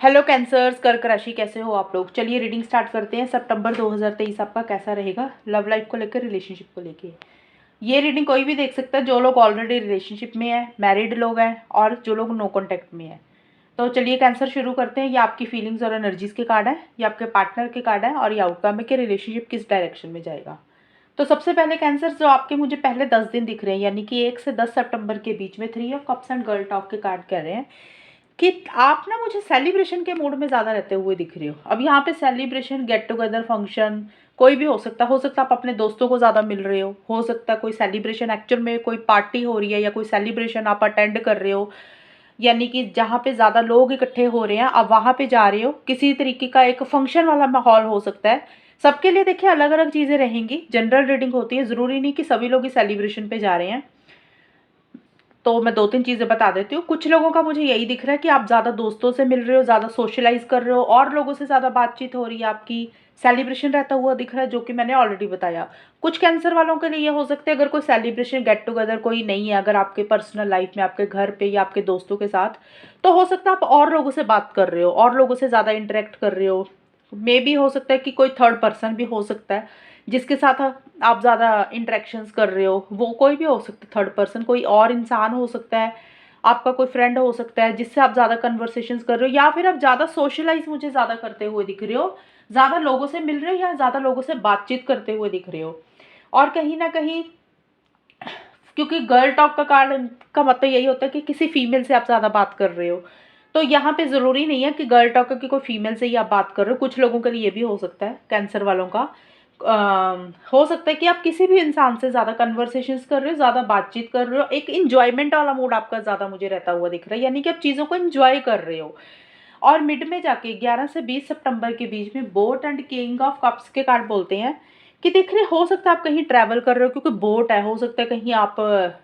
Hello cancers, कर्क राशि कैसे हो आप लोग। चलिए रीडिंग स्टार्ट करते हैं। सितंबर 2023 आपका कैसा रहेगा लव लाइफ को लेकर, रिलेशनशिप को लेकर। ये रीडिंग कोई भी देख सकता है, जो लोग ऑलरेडी रिलेशनशिप में है, मैरिड लोग हैं और जो लोग नो कॉन्टैक्ट में है। तो चलिए कैंसर शुरू करते हैं। ये आपकी फीलिंग्स और एनर्जीज के कार्ड है, ये आपके पार्टनर के कार्ड है और ये आउटकम है कि रिलेशनशिप किस डायरेक्शन में जाएगा। तो सबसे पहले कैंसर, जो आपके मुझे पहले 10 दिन दिख रहे हैं, यानी कि 1 से 10 सितंबर के बीच में 3 of cups and girl talk के कार्ड कह रहे हैं कि आप ना मुझे सेलिब्रेशन के मूड में ज़्यादा रहते हुए दिख रहे हो। अब यहाँ पे सेलिब्रेशन, गेट टुगेदर, फंक्शन कोई भी हो सकता है आप अपने दोस्तों को ज़्यादा मिल रहे हो सकता है कोई सेलिब्रेशन एक्चुअल में कोई पार्टी हो रही है या कोई सेलिब्रेशन आप अटेंड कर रहे हो, यानी कि जहाँ पे ज़्यादा लोग इकट्ठे हो रहे हैं आप वहाँ पे जा रहे हो। किसी तरीके का एक फंक्शन वाला माहौल हो सकता है। सबके लिए देखिए अलग अलग चीज़ें रहेंगी, जनरल रीडिंग होती है, ज़रूरी नहीं कि सभी लोग इस सेलिब्रेशन पे जा रहे हैं। तो मैं 2-3 चीज़ें बता देती हूँ। कुछ लोगों का मुझे यही दिख रहा है कि आप ज़्यादा दोस्तों से मिल रहे हो, ज़्यादा सोशलाइज़ कर रहे हो और लोगों से ज़्यादा बातचीत हो रही है आपकी, सेलिब्रेशन रहता हुआ दिख रहा है, जो कि मैंने ऑलरेडी बताया। कुछ कैंसर वालों के लिए ये हो सकता है, अगर कोई सेलिब्रेशन, गेट टुगेदर कोई नहीं है, अगर आपके पर्सनल लाइफ में, आपके घर पे या आपके दोस्तों के साथ, तो हो सकता है आप और लोगों से बात कर रहे हो और लोगों से ज़्यादा इंटरेक्ट कर रहे हो। मे बी हो सकता है कि कोई थर्ड पर्सन भी हो सकता है जिसके साथ आप ज़्यादा इंटरेक्शंस कर रहे हो। वो कोई भी हो सकता है, थर्ड पर्सन कोई और इंसान हो सकता है, आपका कोई फ्रेंड हो सकता है जिससे आप ज़्यादा कन्वर्सेशंस कर रहे हो, या फिर आप ज़्यादा सोशलाइज मुझे ज़्यादा करते हुए दिख रहे हो, ज़्यादा लोगों से मिल रहे हो या ज़्यादा लोगों से बातचीत करते हुए दिख रहे हो। और कहीं ना कहीं, क्योंकि गर्ल टॉक का कार्ड का मतलब यही होता है कि किसी फीमेल से आप ज़्यादा बात कर रहे हो, तो यहाँ पे ज़रूरी नहीं है कि गर्ल टॉक की कोई फीमेल से ही आप बात कर रहे हो। कुछ लोगों के लिए ये भी हो सकता है, कैंसर वालों का हो सकता है कि आप किसी भी इंसान से ज़्यादा कन्वर्सेशंस कर रहे हो, ज़्यादा बातचीत कर रहे हो, एक इंजॉयमेंट वाला मूड आपका ज़्यादा मुझे रहता हुआ दिख रहा है, यानी कि आप चीज़ों को इंजॉय कर रहे हो। और मिड में जाके 11 से 20 सितंबर के बीच में boat and king of cups के कार्ड बोलते हैं कि देख रहे हो सकता है आप कहीं ट्रैवल कर रहे हो, क्योंकि बोट है, हो सकता है कहीं आप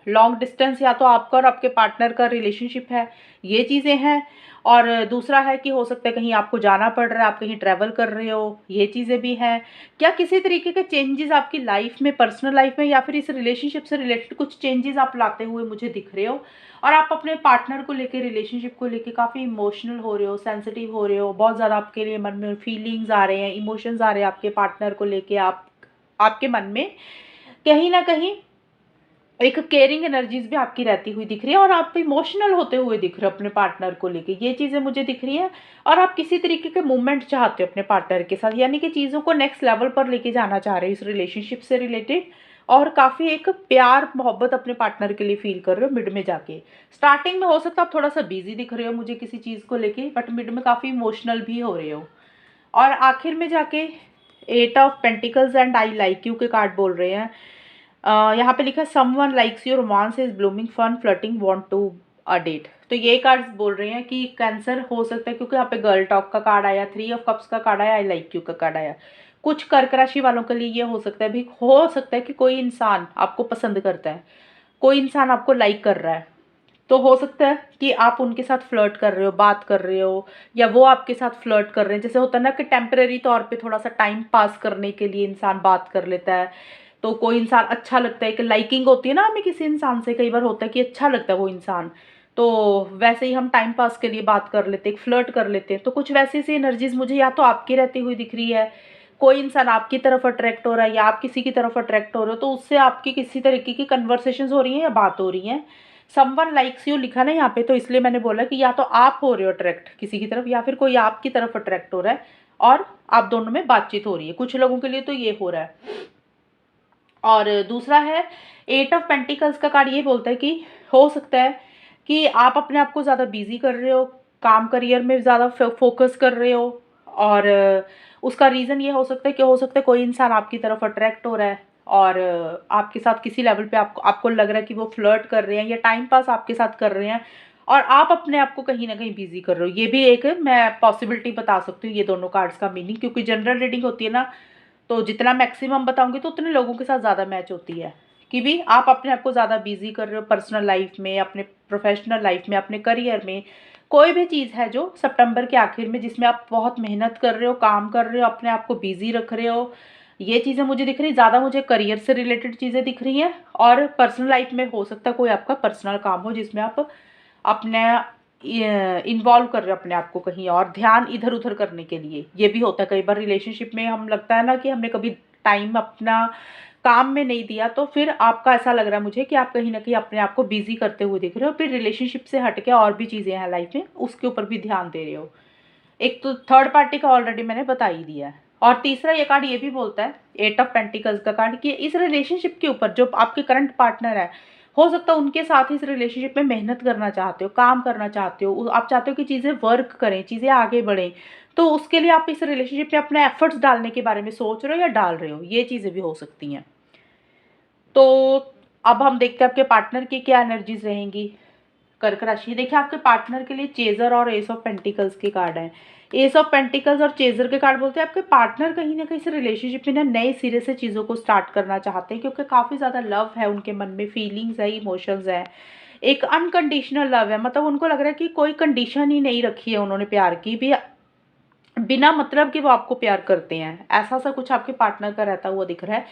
लॉन्ग डिस्टेंस, या तो आपका और आपके पार्टनर का रिलेशनशिप है, ये चीज़ें हैं। और दूसरा है कि हो सकता है कहीं आपको जाना पड़ रहा है, आप कहीं ट्रैवल कर रहे हो, ये चीज़ें भी हैं। क्या किसी तरीके के चेंजेस आपकी लाइफ में, पर्सनल लाइफ में, या फिर इस रिलेशनशिप से रिलेटेड कुछ चेंजेस आप लाते हुए मुझे दिख रहे हो। और आप अपने पार्टनर को लेके, रिलेशनशिप को लेके काफ़ी इमोशनल हो रहे हो, सेंसिटिव हो रहे हो, बहुत ज़्यादा आपके लिए मन में फीलिंग्स आ रहे हैं, इमोशंस आ रहे हैं आपके पार्टनर को लेके, आप आपके मन में कहीं ना कहीं एक केयरिंग एनर्जीज भी आपकी रहती हुई दिख रही है और आप इमोशनल होते हुए दिख रहे हो अपने पार्टनर को लेके, ये चीज़ें मुझे दिख रही हैं। और आप किसी तरीके के मूवमेंट चाहते हो अपने पार्टनर के साथ, यानी कि चीज़ों को नेक्स्ट लेवल पर लेके जाना चाह रहे हो इस रिलेशनशिप से रिलेटेड, और काफ़ी एक प्यार मोहब्बत अपने पार्टनर के लिए फील कर रहे हो। मिड में जाके, स्टार्टिंग में हो सकता है आप थोड़ा सा बिजी दिख रहे हो मुझे किसी चीज़ को लेके, बट मिड में काफ़ी इमोशनल भी हो रहे हो। और आखिर में जाके 8 of pentacles and I like you के कार्ड बोल रहे हैं। यहाँ पे लिखा है someone likes you, romance is blooming, fun, flirting, want to a date. तो ये कार्ड्स बोल रहे हैं कि कैंसर हो सकता है, क्योंकि यहाँ पे गर्ल टॉक का कार्ड आया, 3 ऑफ कप्स का कार्ड आया, आई लाइक यू का कार्ड आया। कुछ कर्क राशि वालों के लिए ये हो सकता है भी, हो सकता है कि कोई इंसान आपको पसंद करता है, कोई इंसान आपको लाइक कर रहा है, तो हो सकता है कि आप उनके साथ फ्लर्ट कर रहे हो, बात कर रहे हो, या वो आपके साथ फ्लर्ट कर रहे हैं। जैसे होता है ना कि टेम्परेरी तौर पे थोड़ा सा टाइम पास करने के लिए इंसान बात कर लेता है, तो कोई इंसान अच्छा लगता है, कि लाइकिंग होती है ना हमें किसी इंसान से, कई बार होता है कि अच्छा लगता है वो इंसान, तो वैसे ही हम टाइम पास के लिए बात कर लेते हैं, फ्लर्ट कर लेते हैं। तो कुछ वैसी सी एनर्जीज मुझे या तो आपकी रहती हुई दिख रही है, कोई इंसान आपकी तरफ अट्रैक्ट हो रहा है या आप किसी की तरफ अट्रैक्ट हो रहे हो, तो उससे आपकी किसी तरीके की कन्वर्सेशन हो रही है या बात हो रही है। समवन लाइक्स यू लिखा ना यहाँ पे, तो इसलिए मैंने बोला कि या तो आप हो रहे हो अट्रैक्ट किसी की तरफ, या फिर कोई आपकी तरफ अट्रैक्ट हो रहा है और आप दोनों में बातचीत हो रही है। कुछ लोगों के लिए तो ये हो रहा है। और दूसरा है 8 ऑफ पेंटिकल्स का कार्ड, ये बोलता है कि हो सकता है कि आप अपने आप को ज़्यादा बिजी कर रहे हो, काम करियर में ज़्यादा फोकस कर रहे हो, और उसका रीज़न ये हो सकता है कि हो सकता है कोई इंसान आपकी तरफ अट्रैक्ट हो रहा है और आपके साथ किसी लेवल पे आपको आपको लग रहा है कि वो फ्लर्ट कर रहे हैं या टाइम पास आपके साथ कर रहे हैं, और आप अपने आप को कहीं ना कहीं बिजी कर रहे हो। ये भी एक मैं पॉसिबिलिटी बता सकती हूँ, ये दोनों कार्ड्स का मीनिंग, क्योंकि जनरल रीडिंग होती है ना, तो जितना मैक्सिमम बताऊंगी तो उतने लोगों के साथ ज़्यादा मैच होती है, कि भी आप अपने आप को ज़्यादा बिजी कर रहे हो पर्सनल लाइफ में, अपने प्रोफेशनल लाइफ में, अपने करियर में। कोई भी चीज़ है जो सितंबर के आखिर में जिसमें आप बहुत मेहनत कर रहे हो, काम कर रहे हो, अपने आप को बिजी रख रहे हो, ये चीज़ें मुझे दिख रही, ज़्यादा मुझे करियर से रिलेटेड चीज़ें दिख रही हैं। और पर्सनल लाइफ में हो सकता है कोई आपका पर्सनल काम हो जिसमें आप अपने इन्वॉल्व कर रहे हो अपने आप को कहीं और, ध्यान इधर उधर करने के लिए। ये भी होता है कई बार रिलेशनशिप में, हम लगता है ना कि हमने कभी टाइम अपना काम में नहीं दिया, तो फिर आपका ऐसा लग रहा है मुझे कि आप कहीं ना कहीं अपने आप को बिजी करते हुए दिख रहे हो, फिर रिलेशनशिप से हट के और भी चीज़ें हैं लाइफ में, उसके ऊपर भी ध्यान दे रहे हो। एक तो थर्ड पार्टी का ऑलरेडी मैंने बता ही दिया है। और तीसरा ये कार्ड ये भी बोलता है, एट ऑफ पेंटिकल्स का कार्ड, कि इस रिलेशनशिप के ऊपर जो आपके करंट पार्टनर है, हो सकता है उनके साथ इस रिलेशनशिप में मेहनत करना चाहते हो, काम करना चाहते हो, आप चाहते हो कि चीज़ें वर्क करें, चीज़ें आगे बढ़ें, तो उसके लिए आप इस रिलेशनशिप में अपने एफर्ट्स डालने के बारे में सोच रहे हो या डाल रहे हो, ये चीज़ें भी हो सकती हैं। तो अब हम देखते हैं आपके पार्टनर की क्या एनर्जीज रहेंगी। कर्क राशि, देखिए आपके पार्टनर के लिए चेजर और एस ऑफ पेंटिकल्स के कार्ड हैं। एस ऑफ पेंटिकल्स और चेजर के कार्ड बोलते हैं आपके पार्टनर कहीं ना कहीं से रिलेशनशिप में ना नए सिरे से चीज़ों को स्टार्ट करना चाहते हैं, क्योंकि काफ़ी ज़्यादा लव है उनके मन में, फीलिंग्स है, इमोशंस है, एक अनकंडीशनल लव है। मतलब उनको लग रहा है कि कोई कंडीशन ही नहीं रखी है उन्होंने प्यार की भी, बिना मतलब कि वो आपको प्यार करते हैं, ऐसा सा कुछ आपके पार्टनर का रहता हुआ दिख रहा है।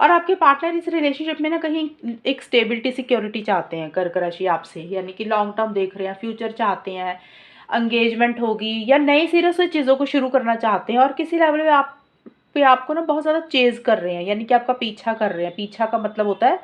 और आपके पार्टनर इस रिलेशनशिप में ना कहीं एक स्टेबिलिटी सिक्योरिटी चाहते हैं कर्क राशि आपसे, यानी कि लॉन्ग टर्म देख रहे हैं, फ्यूचर चाहते हैं, एंगेजमेंट होगी या नए सिरे से चीज़ों को शुरू करना चाहते हैं। और किसी लेवल पे आपको ना बहुत ज़्यादा चेज कर रहे हैं, यानी कि आपका पीछा कर रहे हैं। पीछा का मतलब होता है,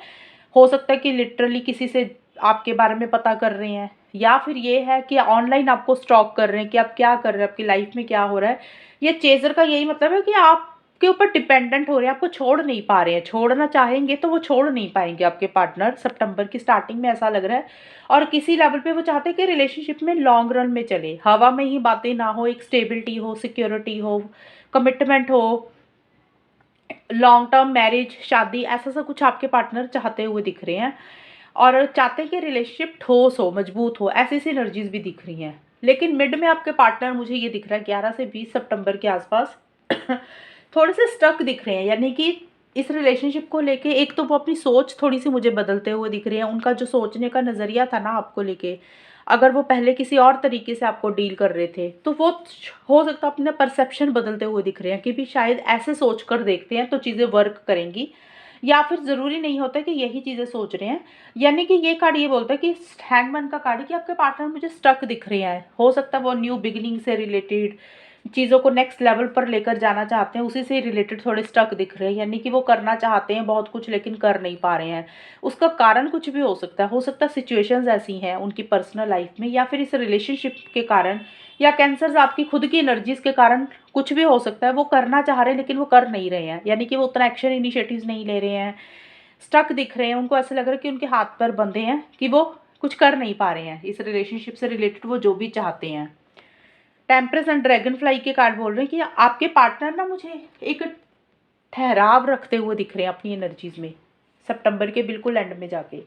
हो सकता है कि लिटरली किसी से आपके बारे में पता कर रहे हैं, या फिर ये है कि ऑनलाइन आपको स्टॉक कर रहे हैं कि आप क्या कर रहे हैं, आपकी लाइफ में क्या हो रहा है। ये चेजर का यही मतलब है कि आपके ऊपर डिपेंडेंट हो रहे हैं, आपको छोड़ नहीं पा रहे हैं। छोड़ना चाहेंगे तो वो छोड़ नहीं पाएंगे आपके पार्टनर, सितंबर की स्टार्टिंग में ऐसा लग रहा है। और किसी लेवल पे वो चाहते हैं कि रिलेशनशिप में लॉन्ग रन में चले, हवा में ही बातें ना हो, एक स्टेबिलिटी हो, सिक्योरिटी हो, कमिटमेंट हो, लॉन्ग टर्म मैरिज, शादी, ऐसा सा कुछ आपके पार्टनर चाहते हुए दिख रहे हैं। और चाहते हैं कि रिलेशनशिप ठोस हो, मजबूत हो, ऐसी सी एनर्जीज भी दिख रही हैं। लेकिन मिड में आपके पार्टनर, मुझे ये दिख रहा है 11 से 20 सितंबर के आसपास थोड़े से स्टक दिख रहे हैं, यानी कि इस रिलेशनशिप को लेके एक तो वो अपनी सोच थोड़ी सी मुझे बदलते हुए दिख रहे हैं। उनका जो सोचने का नज़रिया था ना आपको लेके, अगर वो पहले किसी और तरीके से आपको डील कर रहे थे, तो वो हो सकता है अपना परसेप्शन बदलते हुए दिख रहे हैं कि भी शायद ऐसे सोच कर देखते हैं तो चीज़ें वर्क करेंगी, या फिर ज़रूरी नहीं होता कि यही चीज़ें सोच रहे हैं। यानी कि ये कार्ड ये बोलता है कि हैंगमैन का कार्ड है कि आपके पार्टनर मुझे स्टक दिख रहे हैं। हो सकता है वो न्यू बिगिनिंग से रिलेटेड चीज़ों को नेक्स्ट लेवल पर लेकर जाना चाहते हैं, उसी से रिलेटेड थोड़े स्टक दिख रहे हैं। यानी कि वो करना चाहते हैं बहुत कुछ लेकिन कर नहीं पा रहे हैं। उसका कारण कुछ भी हो सकता है सिचुएशंस ऐसी हैं उनकी पर्सनल लाइफ में, या फिर इस रिलेशनशिप के कारण, या कैंसर्स आपकी खुद की एनर्जीज के कारण, कुछ भी हो सकता है। वो करना चाह रहे हैं लेकिन वो कर नहीं रहे हैं, यानी कि वो उतना एक्शन इनिशिएटिव्स नहीं ले रहे हैं, स्टक दिख रहे हैं। उनको ऐसा लग रहा है कि उनके हाथ पैर बंधे हैं, कि वो कुछ कर नहीं पा रहे हैं इस रिलेशनशिप से रिलेटेड वो जो भी चाहते हैं। टेम्परेस एंड ड्रैगन फ्लाई के कार्ड बोल रहे हैं कि आपके पार्टनर ना मुझे एक ठहराव रखते हुए दिख रहे हैं अपनी एनर्जीज में, सितंबर के बिल्कुल एंड में जाके।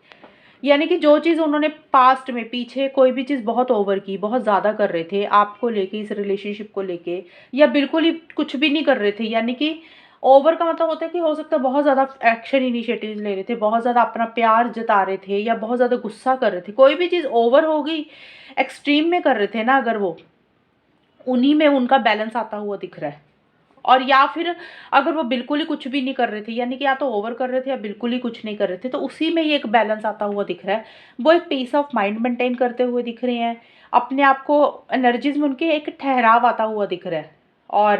यानी कि जो चीज़ उन्होंने पास्ट में पीछे कोई भी चीज़ बहुत ओवर की, बहुत ज़्यादा कर रहे थे आपको लेके, इस रिलेशनशिप को लेके, या बिल्कुल ही कुछ भी नहीं कर रहे थे। यानी कि ओवर का मतलब होता है कि हो सकता है बहुत ज़्यादा एक्शन इनिशिएटिव्स ले रहे थे, बहुत ज़्यादा अपना प्यार जता रहे थे, या बहुत ज़्यादा गुस्सा कर रहे थे। कोई भी चीज़ ओवर हो गई, एक्सट्रीम में कर रहे थे ना अगर वो, उन्हीं में उनका बैलेंस आता हुआ दिख रहा है। और या फिर अगर वो बिल्कुल ही कुछ भी नहीं कर रहे थे, यानी कि या तो ओवर कर रहे थे या बिल्कुल ही कुछ नहीं कर रहे थे, तो उसी में ये एक बैलेंस आता हुआ दिख रहा है। वो एक पीस ऑफ माइंड मेंटेन करते हुए दिख रहे हैं, अपने आप को एनर्जीज में उनके एक ठहराव आता हुआ दिख रहा है। और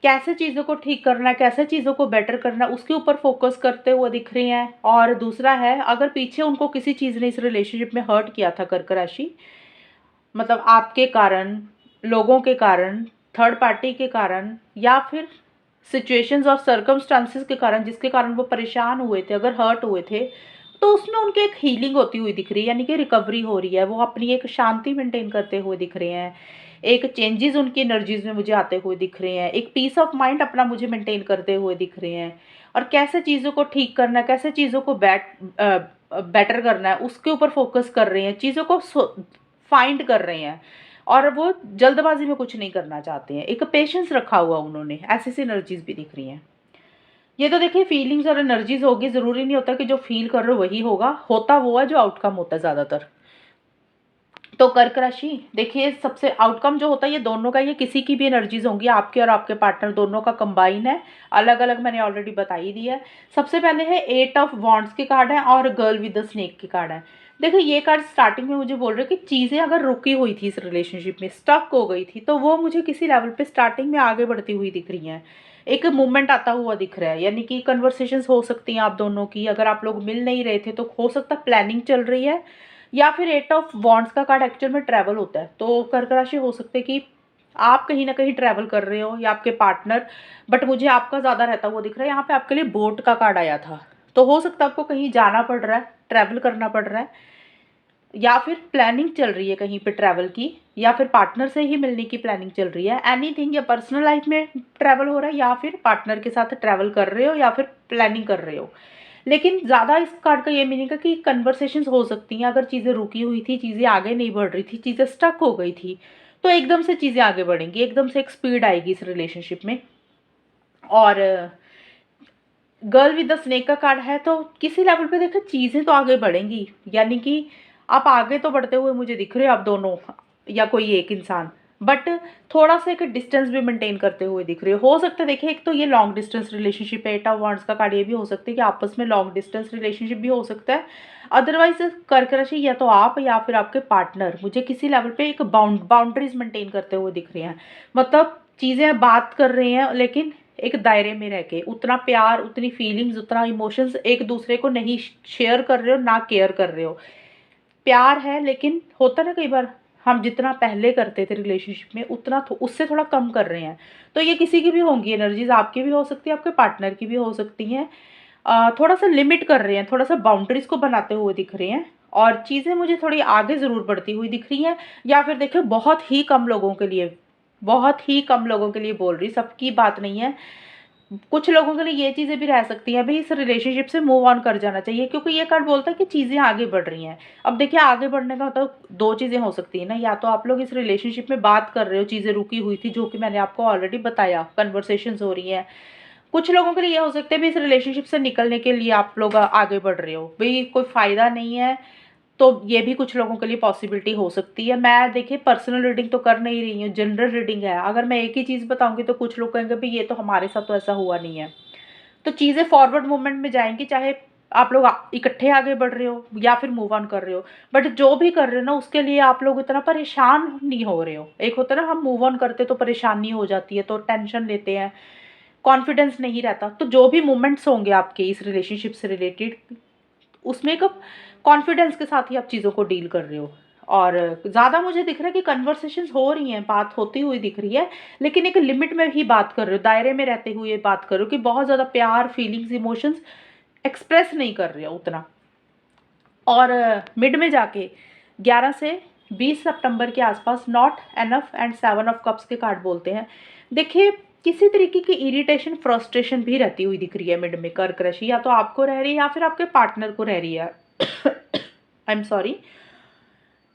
कैसे चीज़ों को ठीक करना है, कैसे चीज़ों को बेटर करना है, उसके ऊपर फोकस करते हुए दिख रही हैं। और दूसरा है, अगर पीछे उनको किसी चीज़ ने इस रिलेशनशिप में हर्ट किया था कर्क राशि, मतलब आपके कारण, लोगों के कारण, थर्ड पार्टी के कारण, या फिर सिचुएशंस और सर्कमस्टांसेस के कारण, जिसके कारण वो परेशान हुए थे, अगर हर्ट हुए थे, तो उसमें उनकी एक हीलिंग होती हुई दिख रही है, यानी कि रिकवरी हो रही है। वो अपनी एक शांति मेंटेन करते हुए दिख रहे हैं, एक चेंजेस उनकी एनर्जीज में मुझे आते हुए दिख रहे हैं, एक पीस ऑफ माइंड अपना मुझे मेंटेन करते हुए दिख रहे हैं। और कैसे चीज़ों को ठीक करना है, कैसे चीज़ों को बेटर करना है, उसके ऊपर फोकस कर रहे हैं, चीज़ों को फाइंड कर रहे हैं। और वो जल्दबाजी में कुछ नहीं करना चाहते हैं, एक पेशेंस रखा हुआ उन्होंने, ऐसी सी एनर्जीज भी दिख रही हैं। ये तो देखिए फीलिंग्स और एनर्जीज होगी, ज़रूरी नहीं होता कि जो फील कर रहे हो वही होगा, होता वो है जो आउटकम होता है ज़्यादातर। तो कर्क राशि देखिए, सबसे आउटकम जो होता है ये दोनों का, ये किसी की भी एनर्जीज होंगी, आपके और आपके पार्टनर दोनों का कंबाइन है। अलग अलग मैंने ऑलरेडी बता ही दिया है। सबसे पहले है एट ऑफ वॉन्ड्स के कार्ड है और गर्ल विद द स्नेक के कार्ड है। देखो ये कार्ड स्टार्टिंग में मुझे बोल रहे कि चीज़ें अगर रुकी हुई थी इस रिलेशनशिप में, स्टक हो गई थी, तो वो मुझे किसी लेवल पे स्टार्टिंग में आगे बढ़ती हुई दिख रही हैं। एक मूवमेंट आता हुआ दिख रहा है, यानी कि कन्वर्सेशंस हो सकती हैं आप दोनों की। अगर आप लोग मिल नहीं रहे थे तो हो सकता है प्लानिंग चल रही है, या फिर 8 ऑफ वॉन्ड्स का कार्ड एक्चुअल में ट्रैवल होता है। तो कर्क राशि हो सकता है कि आप कहीं न कहीं ट्रैवल कर रहे हो या आपके पार्टनर, बट मुझे आपका ज़्यादा रहता हुआ दिख रहा है। यहाँ पे आपके लिए बोट का कार्ड आया था, तो हो सकता है आपको कहीं जाना पड़ रहा है, ट्रैवल करना पड़ रहा है, या फिर प्लानिंग चल रही है कहीं पे ट्रैवल की, या फिर पार्टनर से ही मिलने की प्लानिंग चल रही है। एनीथिंग, या पर्सनल लाइफ में ट्रैवल हो रहा है, या फिर पार्टनर के साथ ट्रैवल कर रहे हो, या फिर प्लानिंग कर रहे हो। लेकिन ज़्यादा इस कार्ड का ये मीनिंग है कि कन्वर्सेशंस हो सकती हैं। अगर चीज़ें रुकी हुई थी, चीज़ें आगे नहीं बढ़ रही थी, चीज़ें स्टक हो गई थी, तो एकदम से चीज़ें आगे बढ़ेंगी, एकदम से एक स्पीड आएगी इस रिलेशनशिप में। और गर्ल विद द स्नेक का कार्ड है, तो किसी लेवल पे देखो चीज़ें तो आगे बढ़ेंगी, यानी कि आप आगे तो बढ़ते हुए मुझे दिख रहे हो, आप दोनों या कोई एक इंसान, बट थोड़ा सा एक डिस्टेंस भी मेंटेन करते हुए दिख रहे हो सकता है। देखिए एक तो ये लॉन्ग डिस्टेंस रिलेशनशिप है, 8 ऑफ वांड्स का कार्ड, ये भी हो सकता है कि आपस में लॉन्ग डिस्टेंस रिलेशनशिप भी हो सकता है। अदरवाइज कर्क राशि या तो आप या फिर आपके पार्टनर मुझे किसी लेवल पे एक बाउंड्रीज मेंटेन करते हुए दिख रहे हैं। मतलब चीज़ें बात कर रहे हैं, लेकिन एक दायरे में रह के उतना प्यार, उतनी फीलिंग्स, उतना इमोशंस एक दूसरे को नहीं शेयर कर रहे हो, ना केयर कर रहे हो। प्यार है, लेकिन होता ना कई बार हम जितना पहले करते थे रिलेशनशिप में उतना उससे थोड़ा कम कर रहे हैं। तो ये किसी की भी होंगी एनर्जीज, आपकी भी हो सकती है, आपके पार्टनर की भी हो सकती हैं। थोड़ा सा लिमिट कर रहे हैं, थोड़ा सा बाउंड्रीज को बनाते हुए दिख रहे हैं, और चीज़ें मुझे थोड़ी आगे ज़रूर बढ़ती हुई दिख रही हैं। या फिर देखिए बहुत ही कम लोगों के लिए, बहुत ही कम लोगों के लिए बोल रही, सबकी बात नहीं है। कुछ लोगों के लिए ये चीज़ें भी रह सकती हैं, भाई इस रिलेशनशिप से मूव ऑन कर जाना चाहिए, क्योंकि ये कार्ड बोलता है कि चीज़ें आगे बढ़ रही हैं। अब देखिए आगे बढ़ने का मतलब दो चीज़ें हो सकती हैं ना, या तो आप लोग इस रिलेशनशिप में बात कर रहे हो, चीज़ें रुकी हुई थी जो कि मैंने आपको ऑलरेडी बताया, कन्वर्सेशंस हो रही हैं। कुछ लोगों के लिए ये हो सकता है भी इस रिलेशनशिप से निकलने के लिए आप लोग आगे बढ़ रहे हो, भाई कोई फ़ायदा नहीं है, तो ये भी कुछ लोगों के लिए पॉसिबिलिटी हो सकती है। मैं देखिए पर्सनल रीडिंग तो कर नहीं रही हूँ, जनरल रीडिंग है। अगर मैं एक ही चीज़ बताऊंगी तो कुछ लोग कहेंगे भाई ये तो हमारे साथ तो ऐसा हुआ नहीं है। तो चीज़ें फॉरवर्ड मूवमेंट में जाएंगी, चाहे आप लोग इकट्ठे आगे बढ़ रहे हो या फिर मूव ऑन कर रहे हो। बट जो भी कर रहे हो ना, उसके लिए आप लोग इतना परेशान नहीं हो रहे हो। एक होता है ना, हम मूव ऑन करते तो परेशानी हो जाती है, तो टेंशन लेते हैं, कॉन्फिडेंस नहीं रहता। तो जो भी मूवमेंट्स होंगे आपके इस रिलेशनशिप से रिलेटेड, उसमें एक कॉन्फिडेंस के साथ ही आप चीज़ों को डील कर रहे हो। और ज़्यादा मुझे दिख रहा है कि कन्वर्सेशंस हो रही हैं, बात होती हुई दिख रही है, लेकिन एक लिमिट में ही बात कर रहे हो, दायरे में रहते हुए बात कर रहे हो, कि बहुत ज़्यादा प्यार, फीलिंग्स, इमोशंस एक्सप्रेस नहीं कर रहे हो उतना। और मिड में जाके 11 से 20 सितंबर के आसपास not enough and 7 of cups के कार्ड बोलते हैं। देखिए किसी तरीके की इरिटेशन, फ्रस्ट्रेशन भी रहती हुई दिख रही है मिड में कर्क राशि, या तो आपको रह रही है या फिर आपके पार्टनर को रह रही है। I am sorry.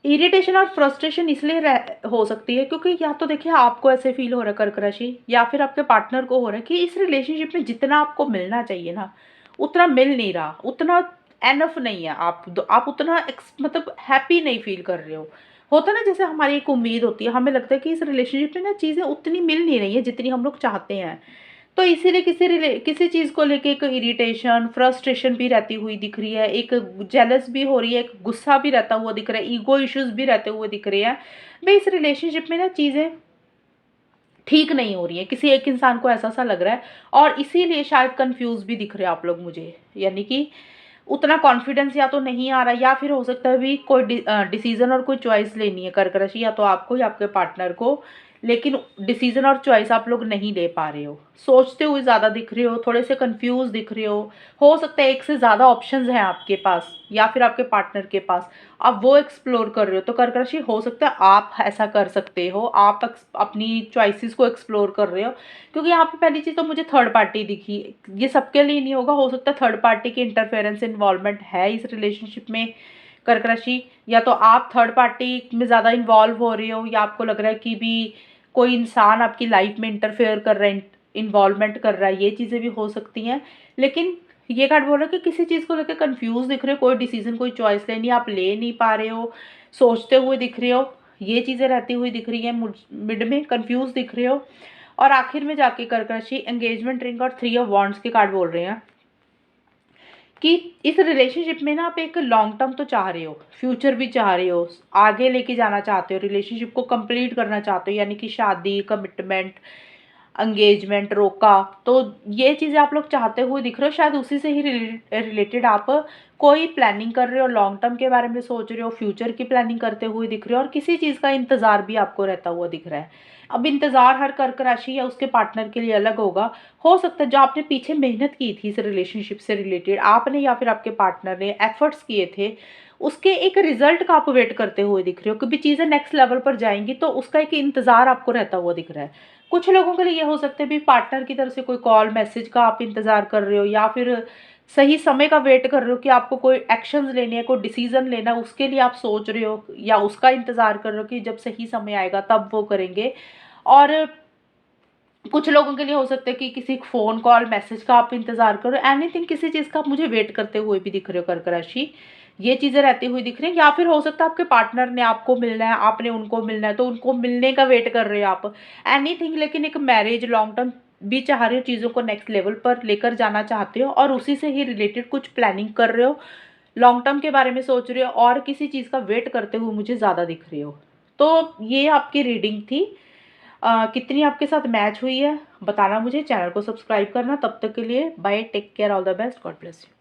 इरिटेशन और फ्रस्ट्रेशन इसलिए हो सकती है क्योंकि या तो देखिए आपको ऐसे फील हो रहा है कर्क राशि, या फिर आपके पार्टनर को हो रहा है कि इस रिलेशनशिप में जितना आपको मिलना चाहिए ना, उतना मिल नहीं रहा, उतना एनफ नहीं है। आप उतना मतलब हैप्पी नहीं फील कर रहे हो। होता ना, जैसे हमारी एक उम्मीद होती है, हमें लगता है कि इस रिलेशनशिप में ना चीज़ें उतनी मिल नहीं रही है जितनी हम लोग चाहते हैं। तो इसीलिए किसी चीज़ को लेके एक इरिटेशन, फ्रस्ट्रेशन भी रहती हुई दिख रही है, एक जेलस भी हो रही है, एक गुस्सा भी रहता हुआ दिख रहा है, ईगो इश्यूज भी रहते हुए दिख रहे हैं। भाई इस रिलेशनशिप में ना चीज़ें ठीक नहीं हो रही है, किसी एक इंसान को ऐसा सा लग रहा है, और इसीलिए शायद कंफ्यूज भी दिख रहे हैं आप लोग मुझे। यानी कि उतना कॉन्फिडेंस या तो नहीं आ रहा, या फिर हो सकता है भी कोई डिसीजन और कोई चॉइस लेनी है कर्क राशि, या तो आपको या आपके पार्टनर को, लेकिन डिसीजन और चॉइस आप लोग नहीं ले पा रहे हो। सोचते हुए ज़्यादा दिख रहे हो, थोड़े से कंफ्यूज दिख रहे हो सकता है एक से ज़्यादा ऑप्शंस हैं आपके पास या फिर आपके पार्टनर के पास, आप वो एक्सप्लोर कर रहे हो। तो कर्क राशि हो सकता है आप ऐसा कर सकते हो, आप अपनी चॉइसेस को एक्सप्लोर कर रहे हो। क्योंकि यहाँ पे पहली चीज़ तो मुझे थर्ड पार्टी दिखी, ये सबके लिए नहीं होगा, हो सकता है थर्ड पार्टी की इंटरफेरेंस, इन्वॉल्वमेंट है इस रिलेशनशिप में कर्क राशि। या तो आप थर्ड पार्टी में ज़्यादा इन्वॉल्व हो रहे हो, या आपको लग रहा है कि भी कोई इंसान आपकी लाइफ में इंटरफेयर कर रहा है, इन्वॉल्वमेंट कर रहा है, ये चीज़ें भी हो सकती हैं। लेकिन ये कार्ड बोल रहा है कि किसी चीज़ को लेकर कंफ्यूज दिख रहे हो, कोई डिसीजन, कोई चॉइस लेनी आप ले नहीं पा रहे हो, सोचते हुए दिख रहे हो, ये चीज़ें रहती हुई दिख रही हैं, मिड में कंफ्यूज दिख रहे हो। और आखिर में जाके कर्क राशि एंगेजमेंट रिंग और 3 ऑफ वॉन्ड्स के कार्ड बोल रहे हैं कि इस रिलेशनशिप में ना आप एक लॉन्ग टर्म तो चाह रहे हो, फ्यूचर भी चाह रहे हो, आगे लेके जाना चाहते हो, रिलेशनशिप को कंप्लीट करना चाहते हो, यानी कि शादी, कमिटमेंट, एंगेजमेंट, रोका। तो ये चीज़ें आप लोग चाहते हुए दिख रहे हो, शायद उसी से ही रिलेटेड आप कोई प्लानिंग कर रहे हो, लॉन्ग टर्म के बारे में सोच रहे हो, फ्यूचर की प्लानिंग करते हुए दिख रहे हो, और किसी चीज़ का इंतज़ार भी आपको रहता हुआ दिख रहा है। अब इंतज़ार हर कर्क राशि या उसके पार्टनर के लिए अलग होगा। हो सकता है जो आपने पीछे मेहनत की थी इस रिलेशनशिप से रिलेटेड, आपने या फिर आपके पार्टनर ने एफर्ट्स किए थे, उसके एक रिजल्ट का आप वेट करते हुए दिख रहे हो, क्योंकि चीज़ें नेक्स्ट लेवल पर जाएंगी तो उसका एक इंतज़ार आपको रहता हुआ दिख रहा है। कुछ लोगों के लिए ये हो सकता है भी पार्टनर की तरफ से कोई कॉल मैसेज का आप इंतज़ार कर रहे हो, या फिर सही समय का वेट कर रहे हो कि आपको कोई एक्शंस लेने हैं, कोई डिसीजन लेना है, उसके लिए आप सोच रहे हो या उसका इंतज़ार कर रहे हो कि जब सही समय आएगा तब वो करेंगे। और कुछ लोगों के लिए हो सकता है कि किसी फ़ोन कॉल मैसेज का आप इंतज़ार करो, एनीथिंग, किसी चीज़ का आप मुझे वेट करते हुए भी दिख रहे हो कर्क राशि। ये चीज़ें रहती हुई दिख रही हैं, या फिर हो सकता है आपके पार्टनर ने आपको मिलना है, आपने उनको मिलना है, तो उनको मिलने का वेट कर रहे हो आप, एनीथिंग। लेकिन एक मैरिज, लॉन्ग टर्म भी चाह रहे हो, चीज़ों को नेक्स्ट लेवल पर लेकर जाना चाहते हो, और उसी से ही रिलेटेड कुछ प्लानिंग कर रहे हो, लॉन्ग टर्म के बारे में सोच रहे हो, और किसी चीज़ का वेट करते हुए मुझे ज़्यादा दिख रहे हो। तो ये आपकी रीडिंग थी। कितनी आपके साथ मैच हुई है बताना मुझे, चैनल को सब्सक्राइब करना। तब तक के लिए bye, take care, all the best, God bless you.